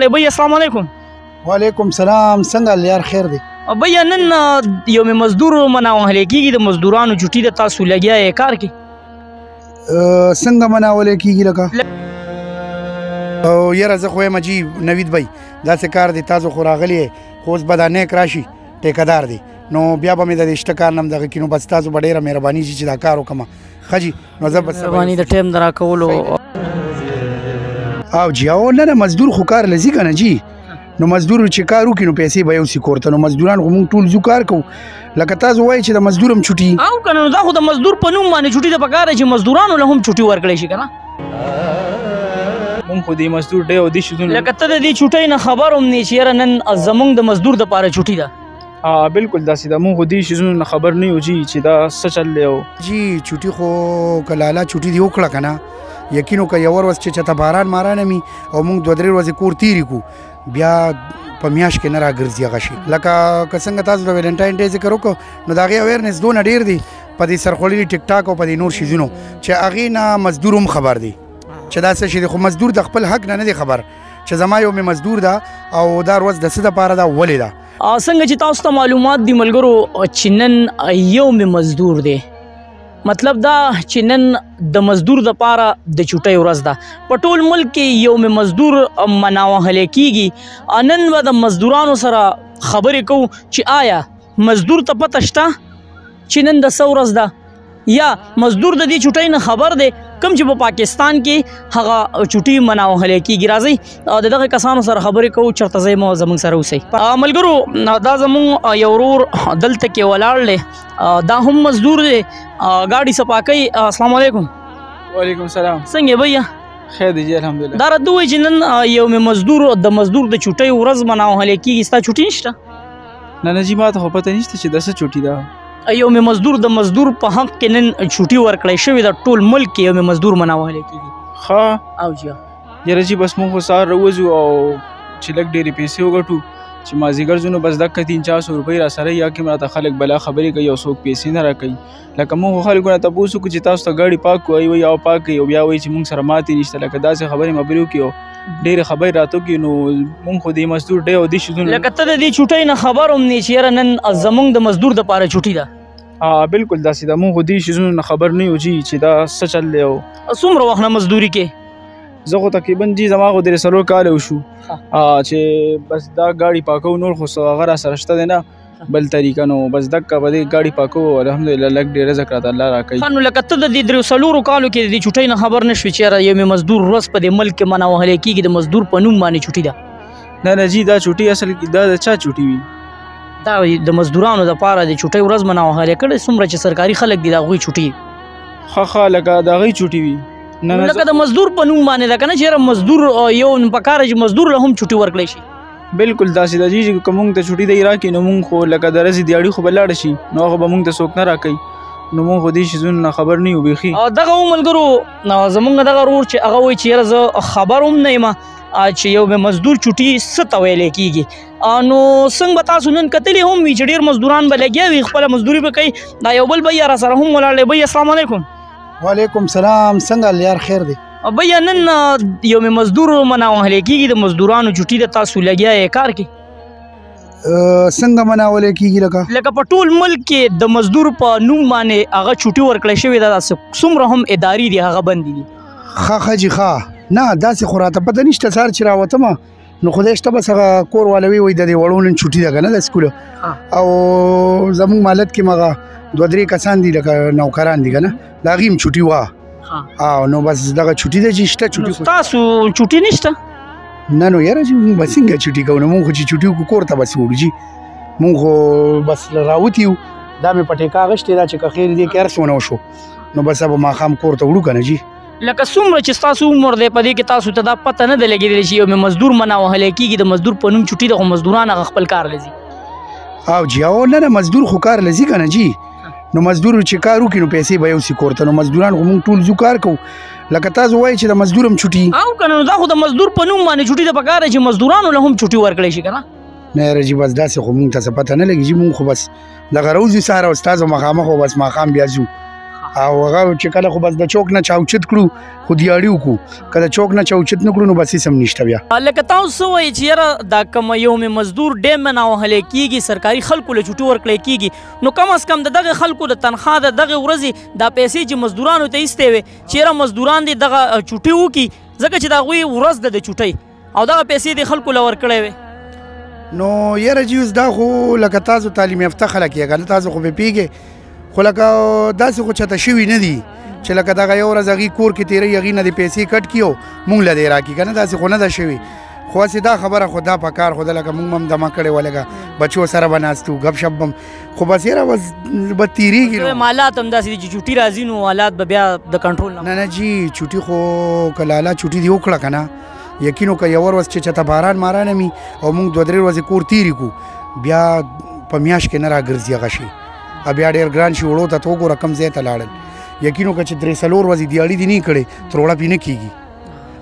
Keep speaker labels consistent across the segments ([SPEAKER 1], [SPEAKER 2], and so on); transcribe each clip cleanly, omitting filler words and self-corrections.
[SPEAKER 1] بھیا السلام علیکم.
[SPEAKER 2] وعلیکم سلام. څنګه یار خیر دی؟
[SPEAKER 1] بھیا نن یو مزدور مناوهلی کېږي د مزدورانو چټي د تاسو لګیا یې کار کې
[SPEAKER 2] څنګه مناوهلی کېږي لکه یاره زه خو یم جي نوید بھائی داسې کار دی تاسو خو راغلی یې خو اوس به دا نیک راشي ټیکهدار دی نو بیا به مې د شته کار نه هم دغه کړي نو بس تاسو به ډېره مهرباني شي چې دا کار وکړم ښه جي نو زه بس
[SPEAKER 1] مهرباني د ټایم د راکولو
[SPEAKER 2] او جي او نه مزدور خو کار لځي که نه جي نو مزدور چې کار وکړي نو پیسې به یوسي کور ته نو مزدوران خو موږ ټول ځو کار کوو لکه تاسو وایئ چې د مزدور هم چوټي
[SPEAKER 1] او که نه نو دا خو د مزدور په نوم باندې چوټي د پکار دی چې مزدورانو له هم چوټي ورکړی شي که نه
[SPEAKER 3] مونږ خو د مزدور ډېر او دې شیزونو
[SPEAKER 1] لکه ته د دې چوټۍ نه خبر هم نه چې یاره نن زموږ د مزدور دپاره چوټي ده
[SPEAKER 3] بالکل داسې ده مونږ خو دې شیزونو نه خبر نه یو جي چې دا څه چل دی
[SPEAKER 2] جي چوټي خو که لالا چوټي دې وکړه که نه یقین وکړه یوه ورځ چې چېرته باران ماران وي او موږ 2-3 ورځې کور تېرې کړو بیا په میاشت کې نه راګرځي هغه شي لکه که څنګه تاسو د ویلنټاین ډے ذکر وکړو نو د هغې اویرنس دونه ډېر دی په دې سرخوړلي ټیک ټاک او په دې نور شیزونو چې هغې نه مزدور هم خبر دی چې دا څه شي دی خو مزدور د خپل حق نه دی خبر چې زما یو مې مزدور ده او دا ورځ د څه دپاره ده ولې ده
[SPEAKER 1] څنګه چې تاسو ته معلومات دي ملګرو چې نن یو مې مزدور دی مطلب دا چې نن د مزدور دپاره د چوټۍ ورځ ده په ټول ملک کې یو مې مزدور مناوهلی کېږي نن به د مزدورانو سره خبرې کوو چې آیا مزدور ته پته شته چې نن د څه ورځ ده یا مزدور د دې چوټۍ نه خبر دی کوم چې په پاکستان کې هغه چوټي مناوهلی کېږي راځئ د دغه کسانو سره خبرې کوو چېرته ځئ مو زموږ سره اوسئ ملګرو دا زموږ یو ورور دلته کې ولاړ دی دا هم مزدور دی ګاډي صفا کوي السلام علیکم
[SPEAKER 3] وعلیکم السلام
[SPEAKER 1] څنګه بھیا
[SPEAKER 3] خیر دی جی الحمدلله
[SPEAKER 1] دا راته ووایي چې نن یو مې مزدور د مزدور د چوټۍ ورځ مناوهلی کېږي ستا چوټي نشته
[SPEAKER 3] نه جي ما ته خو پته نشته چې دا څه چوټي ده
[SPEAKER 1] یو مې مزدور د مزدور په حق کې نن چوټي ورکړی شوې ده ټول ملک کې یو مې مزدور مناوهلی کېږي
[SPEAKER 3] ښه
[SPEAKER 1] او جی
[SPEAKER 3] یاره جي بس مونږ خو سهار راوځو او چې لږ ډېرې پیسې وګټو چې مازدیګر ځو نو بس دقه 300-400 روپۍ را سره یا کې راته خلک بلا خبرې کوي او څوک پیسې نه راکوي لکه مونږ خو خلکو نه تپوس وکړو چې تاسو ته ګاډي پاک وایي وایي او پاک کوي او بیا وایي چې مونږ سره ماتې نشته لکه داسې خبرې مبرې وکړي او ډېرې خبرې راته وکړي نو مونږ خو د مزدور ډېر او دې شیزونو
[SPEAKER 1] لکه ته د دې چوټۍ نه خبر هم نه چې یاره نن زموږ د مزدور دپاره چوټي ده
[SPEAKER 3] بالکل داسې ده مونږ خو دې شیزونو نه خبر نه یو جي چې دا څه چل دی
[SPEAKER 1] څومره وخت نه مزدوري کې
[SPEAKER 3] زه خو تقریبا جي زما خو 3 کاله وشو چې بس دا ګاډي پاکو نور خو هغه را سره شته دی نه بل طریقه نو بس دقه به دې ګاډي پاکو الحمدلله لږ ډېر رزق راته الله راکوي
[SPEAKER 1] نو لکه ته د دې 3 کالو کې د دې چوټۍ نه خبر نه شوې چې یاره یو مې مزدور ورځ په دې ملک کې مناوهلی کېږي د مزدور په نوم باندې چوټي ده
[SPEAKER 3] نه جي دا چوټي اصل کې دا د چا چوټي وي
[SPEAKER 1] دا د مزدورانو دپاره د چوټۍ ورځ مناوهلی کړی څومره چې سرکاري خلک دي د هغوی چوټي
[SPEAKER 3] ښه لکه د هغوی چوټي وي
[SPEAKER 1] لکه د مزدور په نوم باندې ده که نه چې یاره مزدور یو پکاره چې مزدور له هم چوټي ورکړی شي
[SPEAKER 3] بالکل داسې ده جي چې که مونږ ته چوټي دی راکړي نو مونږ خو لکه د ورځې دیاړي خو به لاړه شي نو هغه به مونږ ته څوک نه راکوي نو مونږ خو دې شیزونو نه خبر نه یو بیخي
[SPEAKER 1] دغه و ملګرو زموږ دغه ورور چې هغه وایي چې یاره زه خبر هم نه یم چې یو مې مزدور چوټي څه ته ویلی کېږي نو څنګه به تاسو نن کتلې هم وي چې ډېر مزدوران به لګیا وي خپله مزدوري به کوي دا یو بل بھیا را سره هم ولاړ دی بھیا السلام علیکم
[SPEAKER 2] وعلیکم سلام څنګه یار خیر دی
[SPEAKER 1] بھیا نن یو مې مزدور مناوهلی کېږي د مزدورانو چوټي د تاسو لګیا یې کار کې
[SPEAKER 2] څنګه مناوهلی کېږي
[SPEAKER 1] لکه په ټول ملک کې د مزدور په نوم باندې هغه چوټي ورکړی شوې ده څومره هم ادارې دي هغه بندې دي
[SPEAKER 2] ښه جي ښه نه داسې خو راته پته نشته سهار چې راوتمه نو خدای شته بس هغه کور والوي وایي د دې وړو نن چوټي ده که نه د سکوله او زموږ مالت کې مغه 2-3 کسان دي لکه نوکران دي که نه د هغې هم چوټي وه نو بس دغه چوټي ده چې شته چوټي
[SPEAKER 1] تاسو چوټي نشته
[SPEAKER 2] نه نو یاره چې مونږ به څنګه چوټي کوو نو مونږ خو چې چوټي وکړو کور ته بس وړو جي مونږ خو بس راوتي یو دا مې په ټیکه اخیستې ده چې که خیر دې کې هر څونه وشو نو بس به ماښام کور ته وړو که نه جي
[SPEAKER 1] لکه څومره چې ستاسو عمر دی په دې کې تاسو ته دا پته نه ده لګېدلی چې یو مې مزدور مناوهلی کېږي د مزدور په نوم چوټي ده خو مزدوران هغه خپل کار لځي
[SPEAKER 2] او جي او نه مزدور خو کار لځي که نه جي نو مزدور چې کار وکړي نو پیسې به یوسي کور ته نو مزدوران خو موږ ټول ځو کار کوو لکه تاسو وایئ چې د مزدور هم چوټي
[SPEAKER 1] او که نه نو دا خو د مزدور په نوم باندې چوټي ده پکار دی چې مزدورانو له هم چوټي ورکړی شي که نه
[SPEAKER 2] نه یاره جي بس داسې خو موږ ته څه پته نه لګي جي موږ خو بس دغه راوځو سهار او ستاسو مخامخ او بس ماښام بیا ځو او هغه چې کله خو بس د چوک نه چاوچت کړو خو دیاړي وکړو که د چوک نه چاوچت نه کړو نو بس هېڅ هم نشته بیا
[SPEAKER 1] لکه تاسو وایي چې یاره دا کوم یوم مزدور ډېر نه وهلی کېږي سرکاري خلکو له چوټي ورکړی کېږي نو کم از کم د دغه خلکو د تنخوا د دغه ورځې دا پیسې چې مزدورانو ته ایستې وې چې یاره مزدوران دې دغه چوټي وکړي ځکه چې د هغوی ورځ ده د چوټۍ او دغه پیسې دې خلکو له ورکړی وې
[SPEAKER 2] نو یاره جی اوس دا خو لکه تاسو تعلیم یافته خلک یې کنه تاسو خو به پیږئ خو لکه داسې خو چاته شوي نه دي چې لکه دغه یو ورځ هغې کور کې تېروي هغې نه دې پیسې کټ کړي او مونږ له دې راکړي که نه داسې خو نه ده شوي خو هسې دا خبره خو دا په کار خو ده لکه مونږ هم دمه کړې وه لکه بچو سره به ناست وو ګپ شپ هم خو بس یاره بس به تېرېږي نو
[SPEAKER 1] حالات هم داسې دي چې چوټي راځي نو حالات به بیا د کنټرول
[SPEAKER 2] نه جی چوټي خو که لالا چوټي دې وکړه که نه یقین وکړه یوه ورځ چې چېرته باران ماران وي او مونږ 2-3 ورځې کور تېرې کړو بیا په میاشت کې نه راګرځي هغه شي بیا ډېر ګران شي وړو ته ته وګوره کم ځای ته لاړل یقین وکړه چې 3-4 ورځې دیاړي دې نه کړې تروړه پې نه کېږي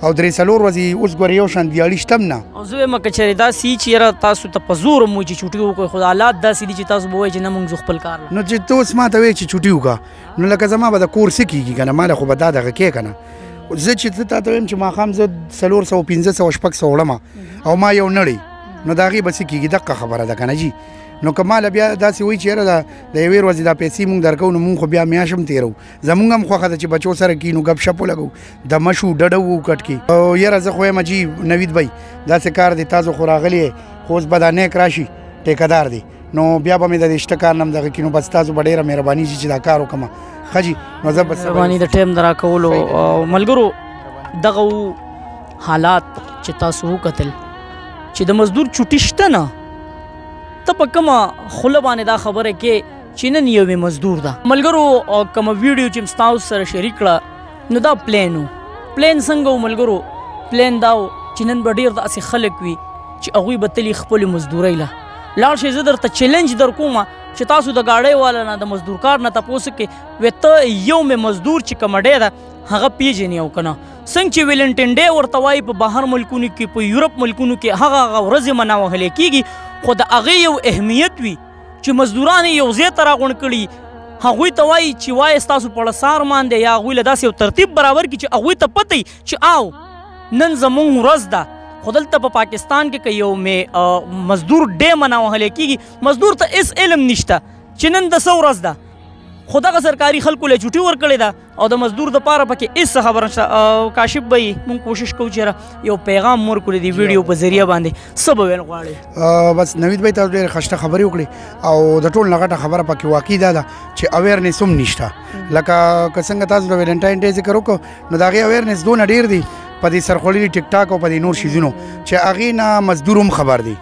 [SPEAKER 2] او 3-4 ورځې اوس ګورې یو شان دیاړي شته هم نه
[SPEAKER 1] او زه وایم که چېرې داسې وي چې یاره تاسو ته په زور هم وایي چې چوټي وکړئ خو حالات داسې دي چې تاسو به وایئ چې نه مونږ زه خپل کار
[SPEAKER 2] نو چې ته اوس ما ته وایې چې چوټي وکړه نو لکه زما به د کور څه کېږي که نه ما له خو به دا دغه کې که نه زه چې ته تا ته وایم چې ماښام زه 400-500-600 وړم او ما یو نړی نو د هغې به څه کېږي دقه خبره ده که نه جي نو که ماله بیا داسې وایي چې یاره د یوې ورځې دا پیسې مونږ درکوو نو مونږ خو بیا میاشت هم تېرو زمونږ هم خوښه ده چې بچو سره کښېنو ګپ شپ ولګو دمه شو ډډه وو کټ کې او یاره زه خو یم جي نوید بھائی داسې کار دی تاسو خو راغلی خو اوس به دا نیک راشي ټیکهدار دی نو بیا به مې د دې شته کار نه هم دغه کښېنو بس تاسو به ډېره مهرباني شي چې دا کار وکړم ښه جي نو زه بس
[SPEAKER 1] مهرباني د ټایم د راکولو ملګرو دغه حالات چې تاسو وکتل چې د مزدور چوټي شته نه ته په کومه خوله باندې دا خبره کې چې نن یو مزدور ده ملګرو کومه ویډیو چې ستاسو سره شریک کړه نو دا پلین و پلین څنګه و ملګرو پلین دا و چې نن به ډېر داسې خلک وي چې هغوی به تلي خپلې مزدورۍ له لاړ شئ زه درته چیلنج در کومه چې تاسو د ګاډۍ والا نه د مزدور کار نه تپوس وکړئ وی ته یو مزدور چې کومه ډۍ ده هغه پیژنې او که نه څنګه چې ویلنټین ډے ورته وایي په بهر ملکونو کې په یورپ ملکونو کې هغه ورځې منا وهلی کېږي خو د هغې یو اهمیت وي چې مزدوران یې یو ځای ته راغونډ کړي هغوی ته وایي چې وایي ستاسو پړسار ماندې یا هغوی له داسې یو ترتیب برابر کړي چې هغوی ته پته وي چې او نن زموږ ورځ ده خو دلته په پاکستان کې که یو مزدور ډې منا وهلی کېږي مزدور ته هېڅ علم نشته چې نن د څه ورځ ده خو دغه سرکاري خلکو له چوټي ورکړې ده او د مزدور دپاره پکې هېڅ خبره نشته کاشف بھائی مونږ کوشش کوو چې یو پیغام ورکړو د دې ویډیو په ذریعه باندې څه به ویل غواړې
[SPEAKER 2] بس نوید بھائی تاسو ډېرې ښایسته خبرې وکړې او د ټول نه غټه خبره پکې واقعي دا ده چې اویرنس هم نشته لکه که څنګه تاسو د ویلنټاین ډے ذکر وکړو نو د هغې اویرنس دونه ډېر دی په دې سرخوړلي ټیک ټاک او په دې نور شیزونو چې هغې نه مزدور هم خبر دی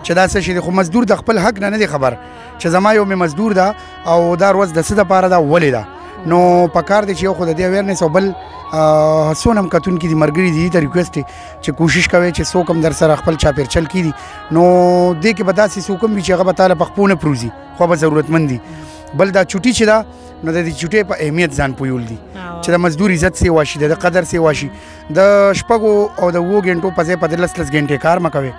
[SPEAKER 2] چې دا څه شي دی خو مزدور د خپل حق نه دی خبر چې زما یو مې مزدور ده او دا ورځ د څه دپاره ده ولې ده نو په کار دی چې یو خو د دې اویرنس او بل څونه هم کتونکي دي ملګري دي ته ریکویسټ دی چې کوشش کوئ چې څوک هم در سره خپل چاپېرچل کړي نو دې کې به داسې څوک هم وي چې هغه به تاله په خپو نه پروزي خو به ضرورتمند دي بل دا چوټي چې ده نو د دې چوټۍ په اهمیت ځان پویول دي چې د مزدور عزت سیوا شي د قدر سیوا شي د شپږو او د 7 غنټو په ځای په 10 غنټې کار مه کوئ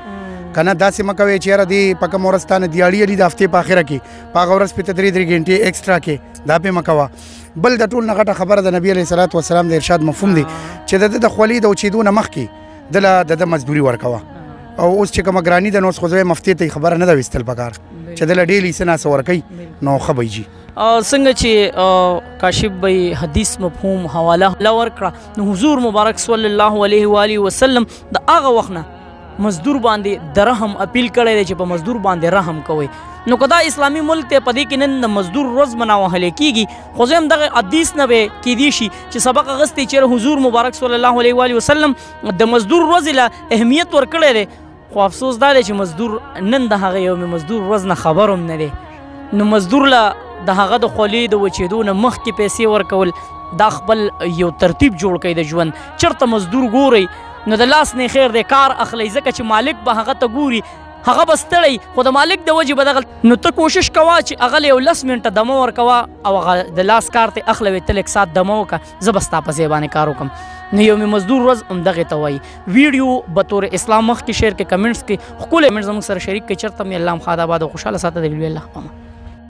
[SPEAKER 2] که نه داسې مه کوئ چې یاره دې په کوم ورځ تا نه دیاړي علي د هفتې په اخره کې په هغه ورځ پې ته 3 غنټې ایکسټرا کې دا پې مه کوه بل د ټول نه غټه خبره د نبي علیه صلات وسلام د ارشاد مفهوم دی چې د ده د خولې د اوچېدو نه مخکې دله د ده مزدوري ورکوه او اوس چې کومه ګراني ده نو اوس خو زه مفتې ته خبره نه ده ویستل پکار چې دله ډیلی څه ناڅه ورکوي نو ښه به جي
[SPEAKER 1] څنګه چې کاشف بھائی حدیث مفهوم حواله ورکړه نو حضور مبارک صلی الله علیه و آله وسلم د هغه وخت نه مزدور باندې د رحم اپیل کړی دی چې په مزدور باندې رحم کوئ نو که دا اسلامي ملک دی په دې کې نن د مزدور ورځ مناوهلی کېږي خو زه هم دغه حدیث نه به کیدی شي چې سبق اخیستی چېرې حضور مبارک صلی الله علیه و آله وسلم د مزدور ورځې له اهمیت ورکړی دی خو افسوس دا دی چې مزدور نن د هغه یوم مزدور ورځ نه خبر هم نه دی نو مزدور له د هغه د خولې د وچېدو نه مخکې پیسې ورکول دا خپل یو ترتیب جوړ کوي د ژوند چېرته مزدور ګورئ نو د لاس نه خیر دی کار اخلی ځکه چې مالک به هغه ته ګوري هغه به ستړی خو د مالک د وجې به دغه نو ته کوشش کوه چې هغه له یو 10 منټه دمه ورکوه او هغه د لاس کار ته اخله وې ته لږ ساعت دمه وکړه زه به ستا په ځای باندې کار وکړم نو یوم مزدور ورځ همدغې ته وایي ویډیو بطور اسلام مخکې شیر کې کمنټس کې ښکلی کمنټ زموږ سره شریک کړئ چېرته مې الله هم ښاد آباد او خوشحاله ساته د ویډیو الله